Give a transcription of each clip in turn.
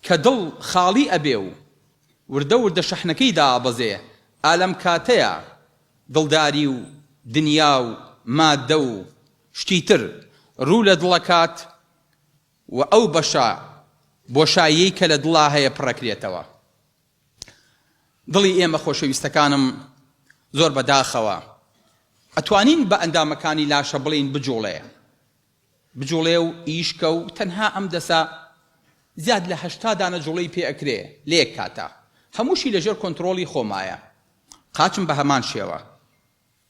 کە دڵ خاڵی ئەبێ و وردە وردە شەحنەکەی دابەزێ ئالەم کاتەیە دڵداری و دنیا و مادە و شتی تر ڕوو لە دڵەکات و ئەو بەشە بۆشاییەی کە لە دڵا هەیە پڕەکرێتەوە. دڵی ئێمە خۆشەویستەکانم زۆر بەداخەوە ئەتوانین بە ئەندامەکانی لاشە بڵین بجوڵێ و ئیشکە و تەنها ئەم دەسە زیاد لە 80 دانە جوڵەی پێ ئەکرێ لە یەک کاتە، هەمووشی لەژێر کۆنتڕۆڵی خۆمایە. قاچم بە هەمان شێوە،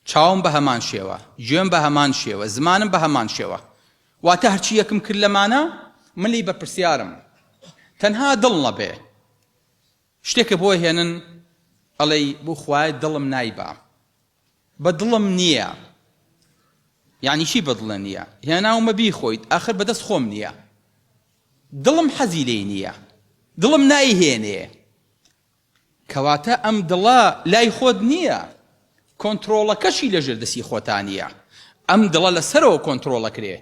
چاوم بە هەمان شێوە، گوێم بە هەمان شێوە، زمانم بە هەمان شێوە. واتە هەرچی یەکم کرد لەمانە من لی بەرپرسیارم. تەنها دڵ نەبێ شتێکە بۆ هێنن ئەڵێی بۆ خوای دڵم نایبا، بە دڵم نییە. یعنی چی بە دڵە نییە؟ هێناومە بیخۆیت ئاخر بەدەست خۆم نییە، دڵم حەزی لێی نییە، دڵم نایهێنێ. کەواتە ئەم دڵە لای خۆت نییە، کۆنتڕۆڵەکەشی لەژێر دەستی خۆتانیە. ئەم دڵە لەسەرەوە کۆنتڕۆڵەکرێ.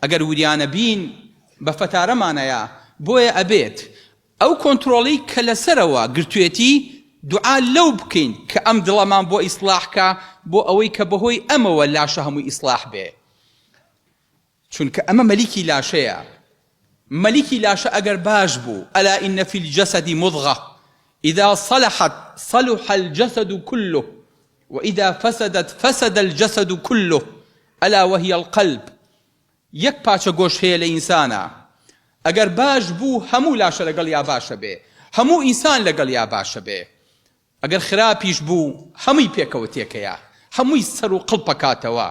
ئەگەر وریانە بین بە فەتارەمانەیە بۆیە ئەبێت ئەو کۆنتڕۆڵی کە لەسەرەوە گرتوێتی دوعا لەو بکەین کە ئەم دڵەمان بۆ ئیسلاحکە، بۆ ئەوەی کە بەهۆی ئەمەوە لاشە هەمووی ئیسلاح بێ. چونکە ئەمە مەلیکی لاشەیە. مەلیکی لاشە ئەگەر باش بوو، ئەلا ئین فی الجەسەد مضغە إذا صلحت صلح الجسد كله وإذا فسدت فسد الجسد كله ألا وهي القلب. يك پاچە گۆش هەیە لە ئینسانە، ئەگەر باش بوو هەموو لاشە لەگەڵ یا باشە بێ، هەموو ئینسان لەگەڵ یا باشە بێ. ئەگەر خراپیش بوو هەمووی پێکەوە تێکەیە، هەمووی سەر و قڵپەکاتەوە.